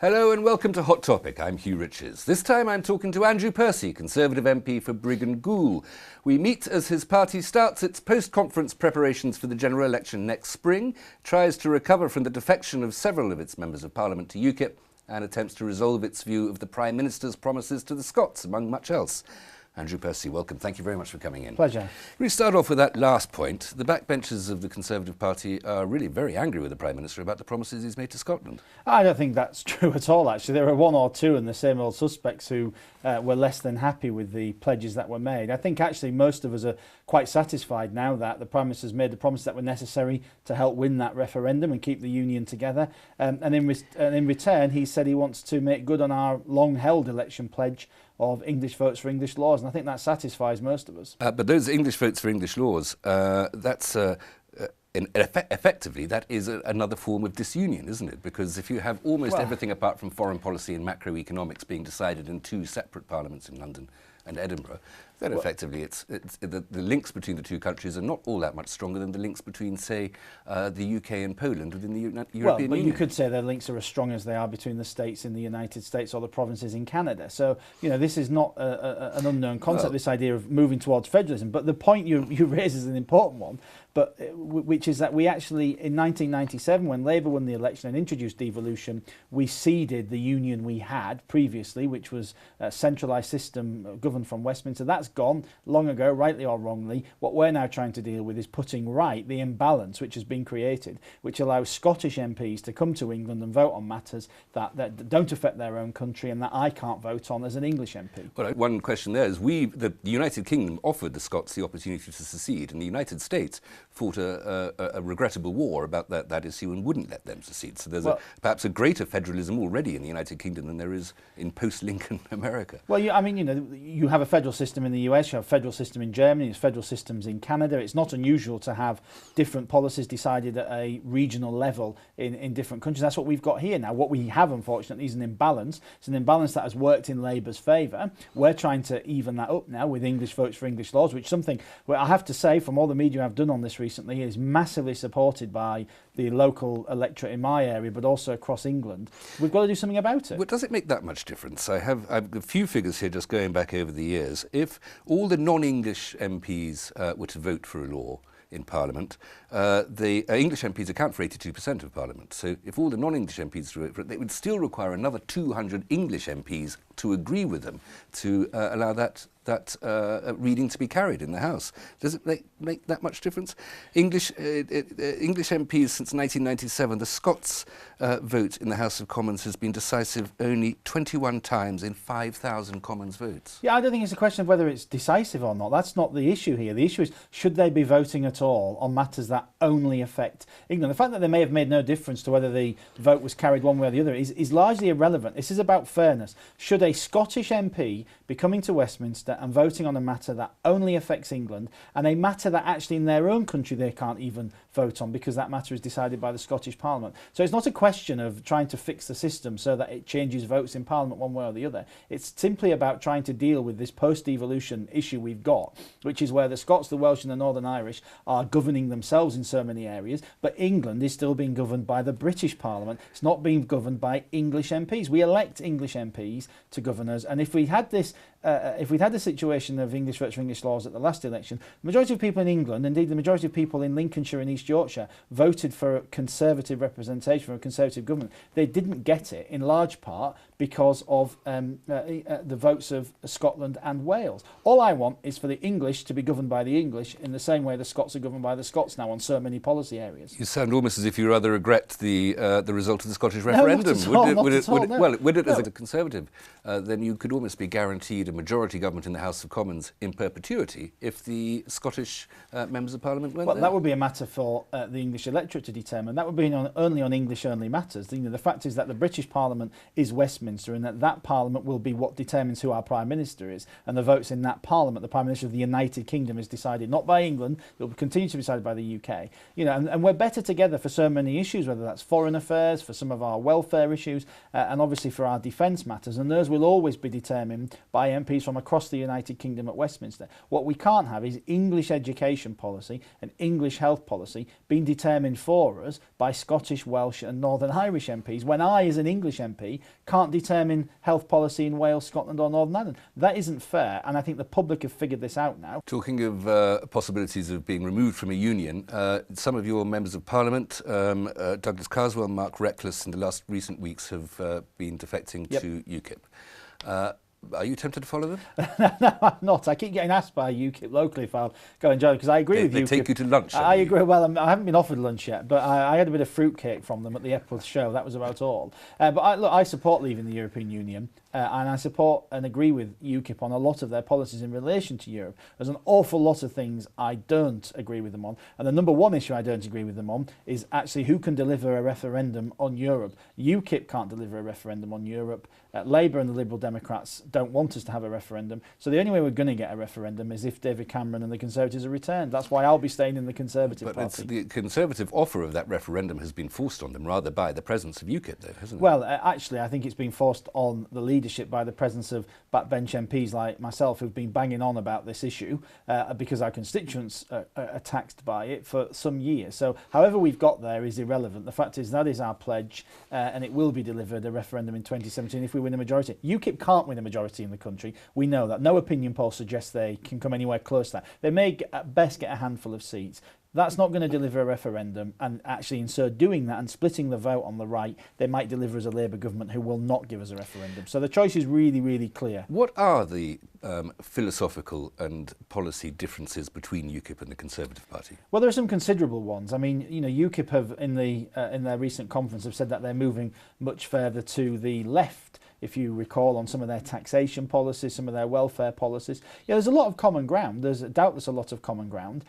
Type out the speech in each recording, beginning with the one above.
Hello and welcome to Hot Topic. I'm Hugh Riches. This time I'm talking to Andrew Percy, Conservative MP for Brigg and Goole. We meet as his party starts its post-conference preparations for the general election next spring, tries to recover from the defection of several of its members of Parliament to UKIP, and attempts to resolve its view of the Prime Minister's promises to the Scots, among much else. Andrew Percy, welcome. Thank you very much for coming in. Pleasure. We start off with that last point. The backbenchers of the Conservative Party are really very angry with the Prime Minister about the promises he's made to Scotland. I don't think that's true at all, actually. There are one or two and the same old suspects who were less than happy with the pledges that were made. I think actually most of us are quite satisfied now that the Prime Minister's made the promises that were necessary to help win that referendum and keep the Union together. And in return, he said he wants to make good on our long-held election pledge of English votes for English laws, and I think that satisfies most of us. But those English votes for English laws, effectively, that is another form of disunion, isn't it? Because if you have almost everything apart from foreign policy and macroeconomics being decided in two separate parliaments in London and Edinburgh, then effectively it's the links between the two countries are not all that much stronger than the links between, say, the UK and Poland within the European Union. You could say the links are as strong as they are between the states in the United States or the provinces in Canada. So, you know, this is not an unknown concept, this idea of moving towards federalism. But the point you raise is an important one, but which is that we actually, in 1997, when Labour won the election and introduced devolution, we ceded the union we had previously, which was a centralised system governed from Westminster. That's gone long ago, rightly or wrongly. What we're now trying to deal with is putting right the imbalance which has been created, which allows Scottish MPs to come to England and vote on matters that don't affect their own country and that I can't vote on as an English MP. Well, one question there is the United Kingdom offered the Scots the opportunity to secede, and the United States fought a regrettable war about that issue and wouldn't let them secede. So there's perhaps a greater federalism already in the United Kingdom than there is in post-Lincoln America. Well, you have a federal system in the US, you have a federal system in Germany, there's federal systems in Canada. It's not unusual to have different policies decided at a regional level in different countries. That's what we've got here now. What we have, unfortunately, is an imbalance. It's an imbalance that has worked in Labour's favour. We're trying to even that up now with English votes for English laws, which is something where I have to say, from all the media I've done on this recently, is massively supported by the local electorate in my area, but also across England. We've got to do something about it. Well, does it make that much difference? I've a few figures here just going back over the years. If all the non-English MPs were to vote for a law in Parliament, the English MPs account for 82% of Parliament. So if all the non-English MPs vote for it, they would still require another 200 English MPs to agree with them to allow that reading to be carried in the House. Does it make that much difference? English MPs since 1997, the Scots vote in the House of Commons has been decisive only 21 times in 5,000 Commons votes. Yeah, I don't think it's a question of whether it's decisive or not. That's not the issue here. The issue is, should they be voting at all on matters that only affect England? The fact that they may have made no difference to whether the vote was carried one way or the other is largely irrelevant. This is about fairness. Should a Scottish MP be coming to Westminster and voting on a matter that only affects England, and a matter that actually in their own country they can't even vote on because that matter is decided by the Scottish Parliament? So it's not a question of trying to fix the system so that it changes votes in Parliament one way or the other. It's simply about trying to deal with this post-devolution issue we've got, which is where the Scots, the Welsh and the Northern Irish are governing themselves in so many areas, but England is still being governed by the British Parliament. It's not being governed by English MPs. We elect English MPs to govern us, and if we'd had the situation of English votes for English laws at the last election, the majority of people in England, indeed the majority of people in Lincolnshire and East Yorkshire, voted for Conservative representation, for a Conservative government. They didn't get it in large part because of the votes of Scotland and Wales. All I want is for the English to be governed by the English in the same way the Scots are governed by the Scots now on so many policy areas. You sound almost as if you rather regret the result of the Scottish referendum. Would it as a Conservative, then you could almost be guaranteed a majority government in the House of Commons in perpetuity if the Scottish members of Parliament went there. That would be a matter for the English electorate to determine. That would be only on English-only matters. The fact is that the British Parliament is Westminster, and that Parliament will be what determines who our Prime Minister is, and the votes in that Parliament, the Prime Minister of the United Kingdom, is decided not by England. It will continue to be decided by the UK. And we're better together for so many issues, whether that's foreign affairs, for some of our welfare issues, and obviously for our defence matters. And those will always be determined by MPs from across the United Kingdom at Westminster. What we can't have is English education policy and English health policy being determined for us by Scottish, Welsh and Northern Irish MPs, when I, as an English MP, can't determine health policy in Wales, Scotland or Northern Ireland. That isn't fair, and I think the public have figured this out now. Talking of possibilities of being removed from a union, some of your members of Parliament, Douglas Carswell, Mark Reckless, in the last recent weeks have been defecting to UKIP. Are you tempted to follow them? No, I'm not. I keep getting asked by UKIP locally if I'll go and join, because I agree with UKIP. They take you to lunch. I agree. Well, I haven't been offered lunch yet, but I had a bit of fruitcake from them at the Epworth show. That was about all. But I support leaving the European Union, and I support and agree with UKIP on a lot of their policies in relation to Europe. There's an awful lot of things I don't agree with them on, and the number one issue I don't agree with them on is actually who can deliver a referendum on Europe. UKIP can't deliver a referendum on Europe. Labour and the Liberal Democrats don't want us to have a referendum. So the only way we're going to get a referendum is if David Cameron and the Conservatives are returned. That's why I'll be staying in the Conservative Party. But the Conservative offer of that referendum has been forced on them rather by the presence of UKIP, though, hasn't it? Well, actually, I think it's been forced on the leadership by the presence of backbench MPs like myself who've been banging on about this issue because our constituents are taxed by it for some years. So however we've got there is irrelevant. The fact is that is our pledge and it will be delivered, a referendum in 2017 if we win a majority. UKIP can't win a majority in the country. We know that. No opinion poll suggests they can come anywhere close to that. They may at best get a handful of seats. That's not going to deliver a referendum, and actually in so doing that and splitting the vote on the right, they might deliver us a Labour government who will not give us a referendum. So the choice is really, really clear. What are the philosophical and policy differences between UKIP and the Conservative Party? Well, there are some considerable ones. I mean, you know, UKIP have in their recent conference have said that they're moving much further to the left, if you recall, on some of their taxation policies, some of their welfare policies. Yeah, there's a lot of common ground. There's doubtless a lot of common ground.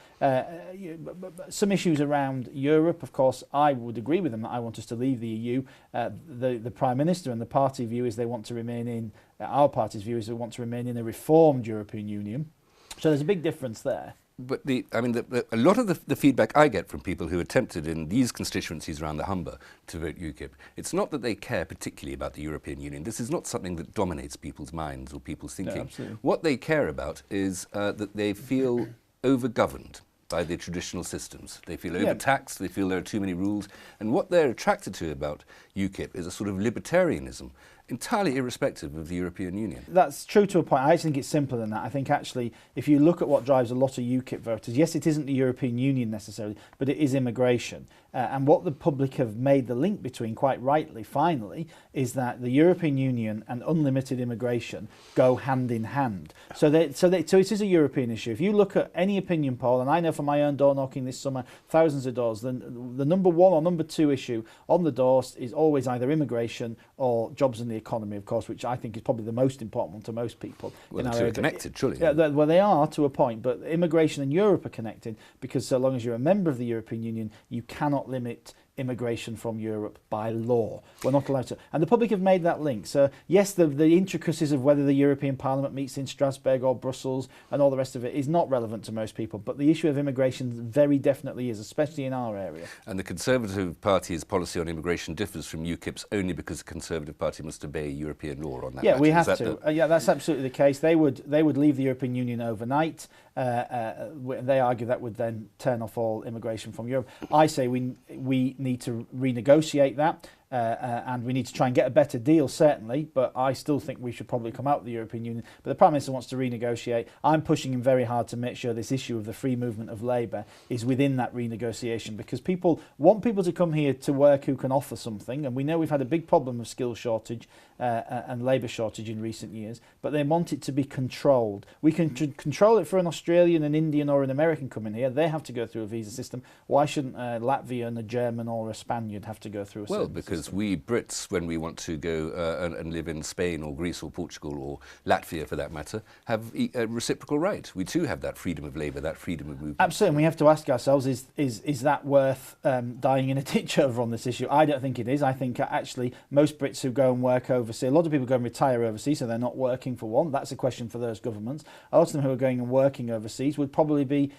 Some issues around Europe, of course, I would agree with them that I want us to leave the EU. The Prime Minister and the party view is they want to remain in, our party's view is they want to remain in a reformed European Union. So there's a big difference there. But a lot of the feedback I get from people who are tempted in these constituencies around the Humber to vote UKIP, it's not that they care particularly about the European Union. This is not something that dominates people's minds or people's thinking. No, absolutely. What they care about is that they feel over-governed by the traditional systems. They feel overtaxed, they feel there are too many rules. And what they're attracted to about UKIP is a sort of libertarianism, entirely irrespective of the European Union. That's true to a point. I actually think it's simpler than that. I think actually, if you look at what drives a lot of UKIP voters, yes, it isn't the European Union necessarily, but it is immigration. And what the public have made the link between, quite rightly, finally, is that the European Union and unlimited immigration go hand in hand. So it is a European issue. If you look at any opinion poll, and I know from my own door knocking this summer, thousands of doors, then the number one or number two issue on the doors is always either immigration or jobs in the economy, of course, which I think is probably the most important one to most people. Well, the two are connected, surely. Yeah, well, they are to a point, but immigration and Europe are connected because so long as you're a member of the European Union, you cannot limit immigration from Europe by law. We're not allowed to. And the public have made that link. So yes, the intricacies of whether the European Parliament meets in Strasbourg or Brussels and all the rest of it is not relevant to most people. But the issue of immigration very definitely is, especially in our area. And the Conservative Party's policy on immigration differs from UKIP's only because the Conservative Party must obey European law on that Yeah, matter. we have to. Yeah, that's absolutely the case. They would leave the European Union overnight. They argue that would then turn off all immigration from Europe. I say we need to renegotiate that. And we need to try and get a better deal, certainly, but I still think we should probably come out of the European Union. But the Prime Minister wants to renegotiate. I'm pushing him very hard to make sure this issue of the free movement of labour is within that renegotiation, because people want people to come here to work who can offer something, and we know we've had a big problem of skill shortage and labour shortage in recent years, but they want it to be controlled. We can control it for an Australian, an Indian or an American coming here. They have to go through a visa system. Why shouldn't a Latvian, a German or a Spaniard have to go through a system? Well, because we Brits, when we want to go and live in Spain or Greece or Portugal or Latvia for that matter, have a reciprocal right. We too have that freedom of labour, that freedom of movement. Absolutely, and we have to ask ourselves, is that worth dying in a ditch over on this issue? I don't think it is. I think actually most Brits who go and work overseas, a lot of people go and retire overseas, so they're not working for one. That's a question for those governments. A lot of them who are going and working overseas would probably be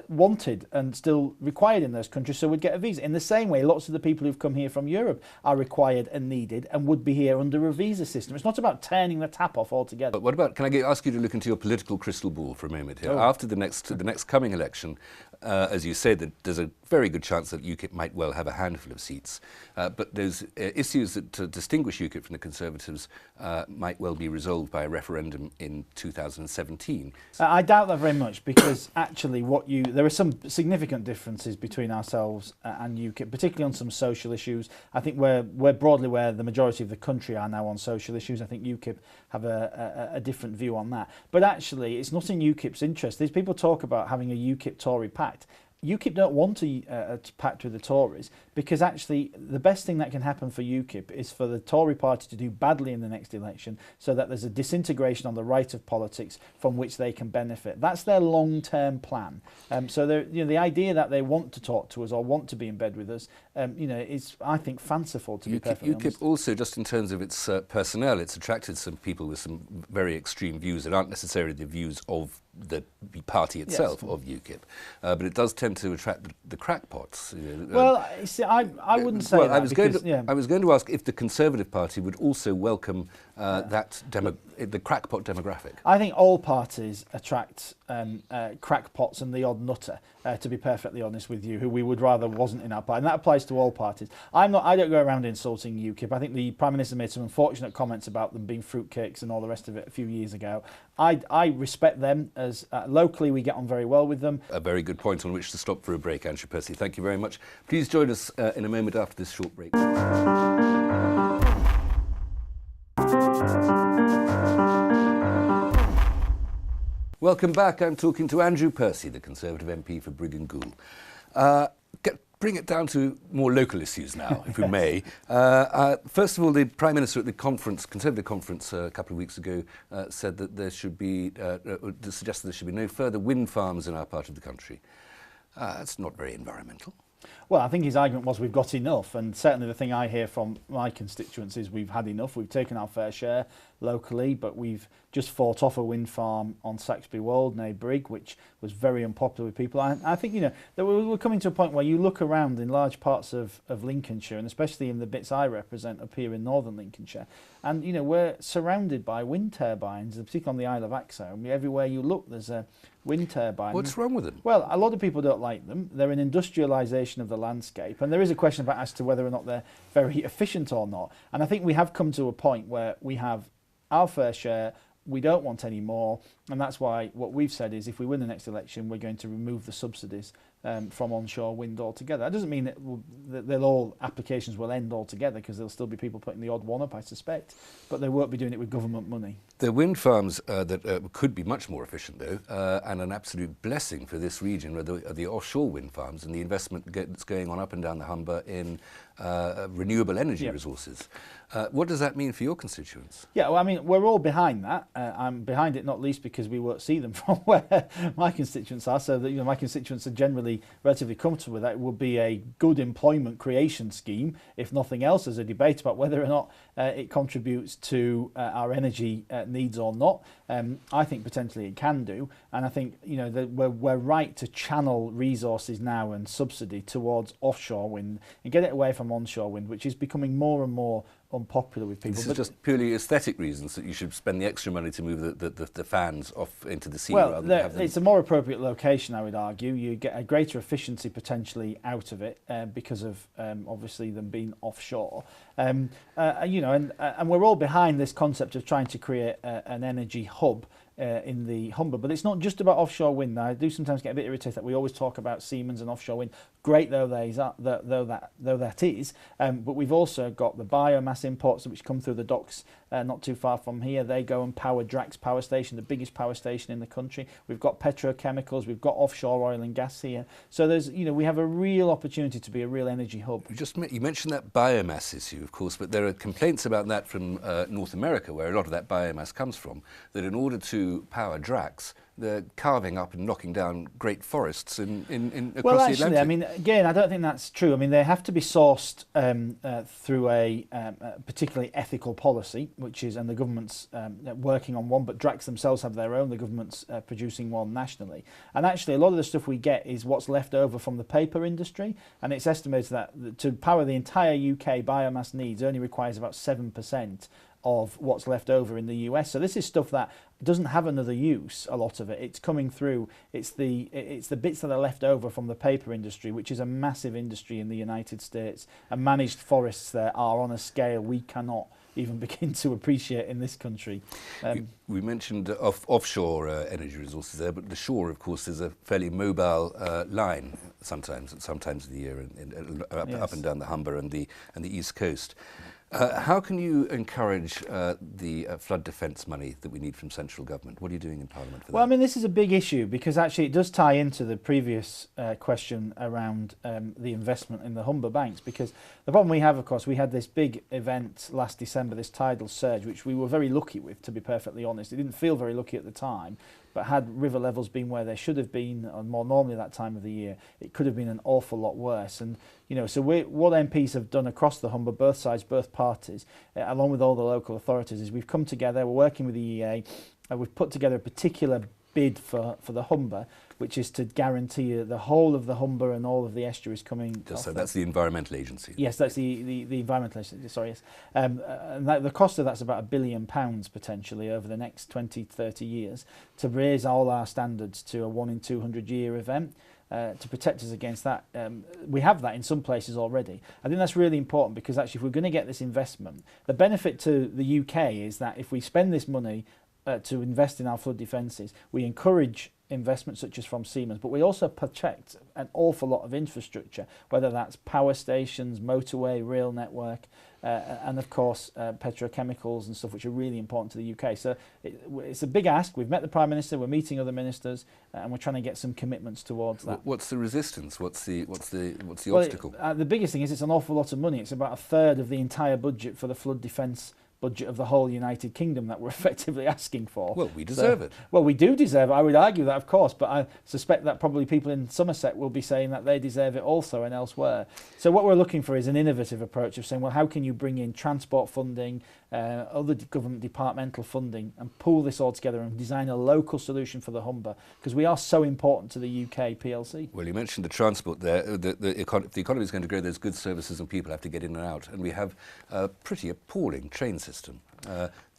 wanted and still required in those countries, so would get a visa. In the same way, lots of the people who've come here from Europe are required and needed and would be here under a visa system. It's not about turning the tap off altogether. But what about, can I ask you to look into your political crystal ball for a moment here? After the next coming election, as you say, that there's a very good chance that UKIP might well have a handful of seats. But those issues that distinguish UKIP from the Conservatives might well be resolved by a referendum in 2017. I doubt that very much, because actually there are some significant differences between ourselves and UKIP, particularly on some social issues. I think we're broadly where the majority of the country are now on social issues. I think UKIP have a different view on that. But actually, it's not in UKIP's interest. These people talk about having a UKIP-Tory pact. UKIP don't want a pact with the Tories, because actually the best thing that can happen for UKIP is for the Tory party to do badly in the next election, so that there's a disintegration on the right of politics from which they can benefit. That's their long-term plan. So the idea that they want to talk to us or want to be in bed with us, is, I think, fanciful, to be perfectly honest. UKIP also, just in terms of its personnel, it's attracted some people with some very extreme views that aren't necessarily the views of the party itself, of UKIP, but it does tend to attract the crackpots. Well, you see, I wouldn't say that. I was going to ask if the Conservative Party would also welcome the crackpot demographic. I think all parties attract crackpots and the odd nutter, to be perfectly honest with you, who we would rather wasn't in our party, and that applies to all parties. I don't go around insulting UKIP. I think the Prime Minister made some unfortunate comments about them being fruitcakes and all the rest of it a few years ago. I respect them, as locally we get on very well with them. A very good point on which to stop for a break, Andrew Percy. Thank you very much. Please join us in a moment after this short break. Welcome back. I'm talking to Andrew Percy, the Conservative MP for Brigg and Goole. Bring it down to more local issues now, if we may. First of all, the Prime Minister at the Conservative conference a couple of weeks ago said that there should be, suggested there should be no further wind farms in our part of the country. That's not very environmental. Well, I think his argument was we've got enough, and certainly the thing I hear from my constituents is we've had enough. We've taken our fair share locally, but we've just fought off a wind farm on Saxby Wold near Brigg, which was very unpopular with people. I think, that we're coming to a point where you look around in large parts of Lincolnshire, and especially in the bits I represent up here in northern Lincolnshire, and we're surrounded by wind turbines, particularly on the Isle of Axholme. Everywhere you look, there's a wind turbine. What's wrong with them? Well, a lot of people don't like them. They're an industrialisation of the landscape, and there is a question about as to whether or not they're very efficient or not. And I think we have come to a point where we have our fair share. We don't want any more, and that's why what we've said is if we win the next election, we're going to remove the subsidies from onshore wind altogether. That doesn't mean that all applications will end altogether, because there'll still be people putting the odd one up, I suspect, but they won't be doing it with government money. The wind farms that could be much more efficient, though, and an absolute blessing for this region are the offshore wind farms and the investment that's going on up and down the Humber in renewable energy resources. What does that mean for your constituents? Yeah, well, I mean, we're all behind that. I'm behind it not least because we won't see them from where my constituents are, so that my constituents are generally relatively comfortable with that. It will be a good employment creation scheme, if nothing else. There's a debate about whether or not it contributes to our energy needs or not. I think potentially it can do, and I think that we're right to channel resources now and subsidy towards offshore wind and get it away from onshore wind, which is becoming more and more unpopular with people. This is just purely aesthetic reasons that you should spend the extra money to move the fans off into the sea. Well, it's a more appropriate location, I would argue. You get a greater efficiency potentially out of it because of obviously them being offshore. And we're all behind this concept of trying to create an energy hub in the Humber, but it's not just about offshore wind. Now, I do sometimes get a bit irritated that we always talk about Siemens and offshore wind. Great though that is, but we've also got the biomass imports which come through the docks not too far from here. They go and power Drax Power Station, the biggest power station in the country. We've got petrochemicals, we've got offshore oil and gas here. So there's, we have a real opportunity to be a real energy hub. You mentioned that biomass issue, of course, but there are complaints about that from North America, where a lot of that biomass comes from, that in order to power Drax, they're carving up and knocking down great forests across Well, the actually, Atlantic. I mean, again, I don't think that's true. I mean, they have to be sourced through a particularly ethical policy, which is, and the government's working on one, but Drax themselves have their own. The government's producing one nationally. And actually, a lot of the stuff we get is what's left over from the paper industry, and it's estimated that to power the entire UK biomass needs only requires about 7% of what's left over in the US. So this is stuff that doesn't have another use, a lot of it. It's coming through, it's the bits that are left over from the paper industry, which is a massive industry in the United States, and managed forests there are on a scale we cannot even begin to appreciate in this country. We mentioned offshore energy resources there, but the shore, of course, is a fairly mobile line sometimes of the year, up and down the Humber and the East Coast. How can you encourage the flood defence money that we need from central government? What are you doing in Parliament for that? Well, I mean, this is a big issue because actually it does tie into the previous question around the investment in the Humber banks, because the problem we have, of course, we had this big event last December, this tidal surge, which we were very lucky with, to be perfectly honest. It didn't feel very lucky at the time, but had river levels been where they should have been, or more normally that time of the year, it could have been an awful lot worse. And so what MPs have done across the Humber, both sides, both parties, along with all the local authorities, is we've come together, we're working with the EA, we've put together a particular bid for the Humber, which is to guarantee the whole of the Humber and all of the estuaries coming. Just so that's the Environmental Agency. Yes, that's the Environmental Agency, sorry, yes. And the cost of that's about £1 billion potentially over the next 20, 30 years to raise all our standards to a 1 in 200 year event. To protect us against that. We have that in some places already. I think that's really important because actually if we're going to get this investment, the benefit to the UK is that if we spend this money to invest in our flood defences, we encourage investment such as from Siemens, but we also protect an awful lot of infrastructure, whether that's power stations, motorway, rail network, and of course petrochemicals and stuff, which are really important to the UK. So it's a big ask. We've met the Prime Minister, we're meeting other ministers, and we're trying to get some commitments towards that. What's the resistance? What's the obstacle? The biggest thing is it's an awful lot of money. It's about a third of the entire budget for the flood defence budget of the whole United Kingdom that we're effectively asking for. Well, we deserve it. Well, we do deserve it. I would argue that, of course, but I suspect that probably people in Somerset will be saying that they deserve it also and elsewhere. So what we're looking for is an innovative approach of saying, well, how can you bring in transport funding, other government departmental funding, and pull this all together and design a local solution for the Humber, because we are so important to the UK PLC. Well, you mentioned the transport there. If the economy is going to grow, there's goods, services and people have to get in and out, and we have a pretty appalling train system.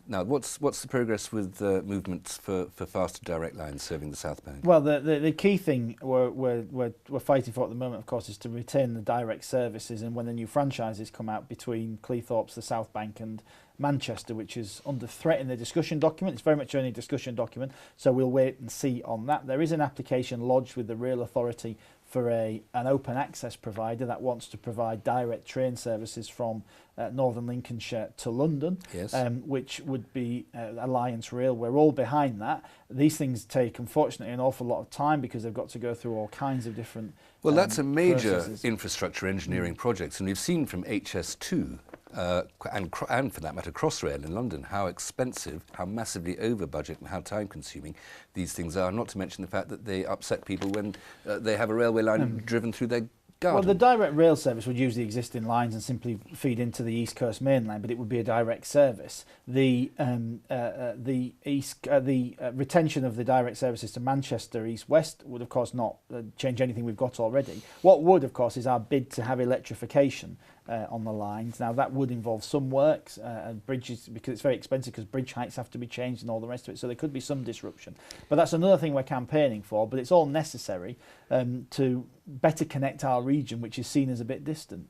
Now, what's the progress with movements for faster direct lines serving the South Bank? Well, the key thing we're fighting for at the moment, of course, is to retain the direct services, and when the new franchises come out between Cleethorpes, the South Bank and Manchester, which is under threat in the discussion document. It's very much only a discussion document, so we'll wait and see on that. There is an application lodged with the Rail Authority for an open access provider that wants to provide direct train services from northern Lincolnshire to London, yes. Which would be Alliance Rail. We're all behind that. These things take, unfortunately, an awful lot of time because they've got to go through all kinds of different Well, that's a major processes. infrastructure engineering project, and we've seen from HS2 and for that matter Crossrail in London how expensive, how massively over budget and how time consuming these things are, not to mention the fact that they upset people when they have a railway line driven through their garden. Well, the direct rail service would use the existing lines and simply feed into the East Coast Main Line, but it would be a direct service. The retention of the direct services to Manchester East-West would, of course, not change anything we've got already. What would, of course, is our bid to have electrification on the lines. Now, that would involve some works and bridges, because it's very expensive, because bridge heights have to be changed and all the rest of it, so there could be some disruption. But that's another thing we're campaigning for, but it's all necessary to better connect our region, which is seen as a bit distant.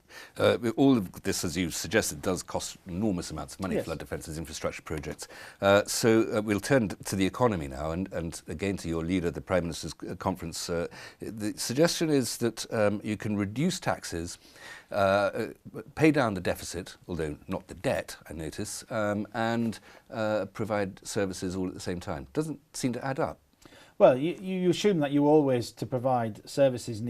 All of this, as you suggested, does cost enormous amounts of money, Yes. flood defences, infrastructure projects. So we'll turn to the economy now, and again to your leader, the Prime Minister's conference. The suggestion is that you can reduce taxes, pay down the deficit, although not the debt, I notice, and provide services all at the same time. Doesn't seem to add up. Well, you assume that you always, to provide services,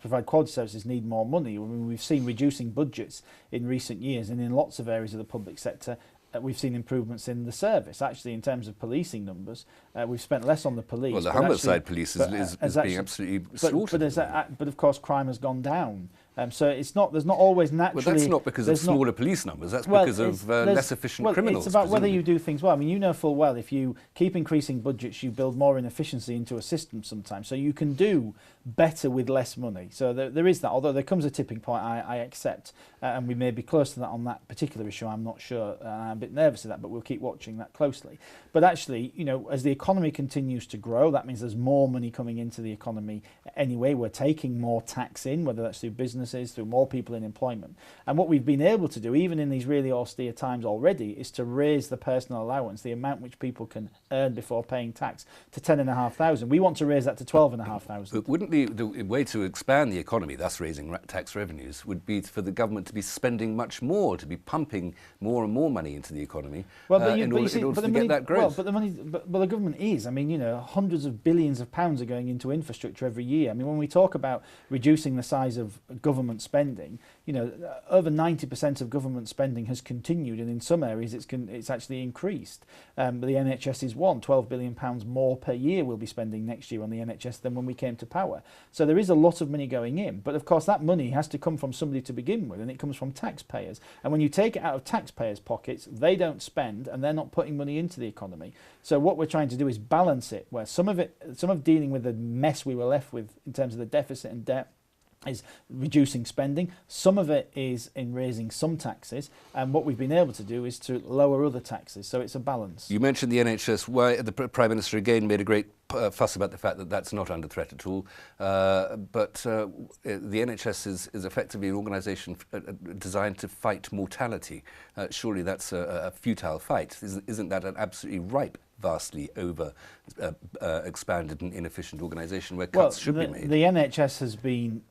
provide quality services, need more money. I mean, we've seen reducing budgets in recent years, and in lots of areas of the public sector, we've seen improvements in the service. Actually, in terms of policing numbers, we've spent less on the police. Well, the Humberside police is being absolutely slaughtered. But of course, crime has gone down. So it's not. There's not always naturally. Well, that's not because of smaller police numbers. That's because of less efficient criminals. It's about presumably. whether you do things well. I mean, you know full well if you keep increasing budgets, you build more inefficiency into a system sometimes. So you can do better with less money. So there is that. Although there comes a tipping point, I accept, and we may be close to that on that particular issue. I'm not sure. I'm a bit nervous of that, but we'll keep watching that closely. But actually, you know, as the economy continues to grow, that means there's more money coming into the economy anyway. We're taking more tax in, whether that's through businesses, through more people in employment. And what we've been able to do, even in these really austere times already, is to raise the personal allowance, the amount which people can earn before paying tax, to 10,500. We want to raise that to 12,500. But wouldn't the way to expand the economy, thus raising tax revenues, would be for the government to be spending much more, to be pumping more and more money into the economy in order to get that growth? Well, but the government is. I mean, you know, hundreds of billions of pounds are going into infrastructure every year. I mean, when we talk about reducing the size of government spending, you know, over 90% of government spending has continued, and in some areas it's actually increased. But the NHS is £12 billion more per year we'll be spending next year on the NHS than when we came to power. So there is a lot of money going in, but of course that money has to come from somebody to begin with, and it comes from taxpayers. And when you take it out of taxpayers' pockets, they don't spend, and they're not putting money into the economy. So what we're trying to do is balance it, where some of dealing with the mess we were left with in terms of the deficit and debt is reducing spending. Some of it is in raising some taxes, and what we've been able to do is to lower other taxes. So it's a balance. You mentioned the NHS. Why the Prime Minister again made a great fuss about the fact that that's not under threat at all. But the NHS is effectively an organisation designed to fight mortality. Surely that's a futile fight. Isn't that an absolutely ripe, vastly expanded and inefficient organisation where cuts should be made? The NHS has been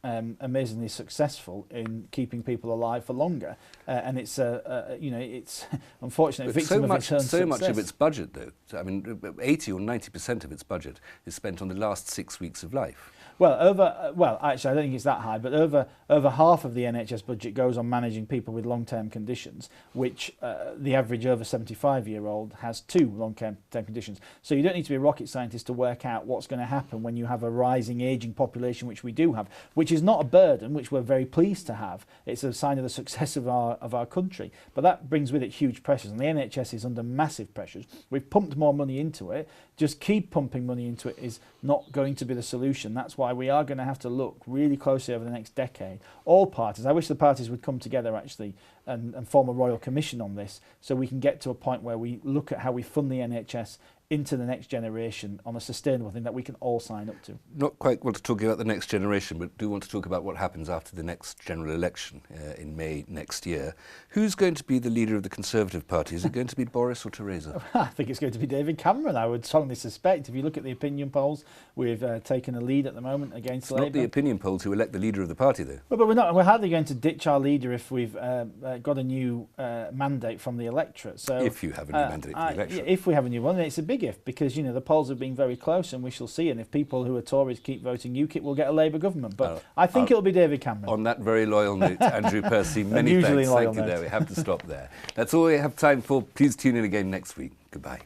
amazingly successful in keeping people alive for longer, and it's it's unfortunately victim of its own success. So much of its budget, though, I mean, 80 or 90% of its budget is spent on the last 6 weeks of life. Well, actually, I don't think it's that high, but over half of the NHS budget goes on managing people with long-term conditions, which the average over 75-year-old has 2 long-term conditions. So you don't need to be a rocket scientist to work out what's going to happen when you have a rising, ageing population, which we do have, which is not a burden, which we're very pleased to have. It's a sign of the success of our country. But that brings with it huge pressures, and the NHS is under massive pressures. We've pumped more money into it. Just keep pumping money into it is not going to be the solution. That's why we are going to have to look really closely over the next decade. All parties, I wish the parties would come together actually and form a royal commission on this, so we can get to a point where we look at how we fund the NHS into the next generation on a sustainable thing that we can all sign up to. Not quite want to talk about the next generation, but do want to talk about what happens after the next general election in May next year. Who's going to be the leader of the Conservative Party? Is it going to be Boris or Theresa? I think it's going to be David Cameron, I would strongly suspect. If you look at the opinion polls, we've taken a lead at the moment against Labour. It's not the opinion polls who elect the leader of the party, though. Well, but we're hardly going to ditch our leader if we've got a new mandate from the electorate. So if you have a new mandate from the electorate. If we have a new one, and it's a big if, because, you know, the polls have been very close, and we shall see. And if people who are Tories keep voting UKIP, we'll get a Labour government. But I think it'll be David Cameron. On that very loyal note, Andrew Percy, many thanks. Thank you there. We have to stop there. That's all we have time for. Please tune in again next week. Goodbye.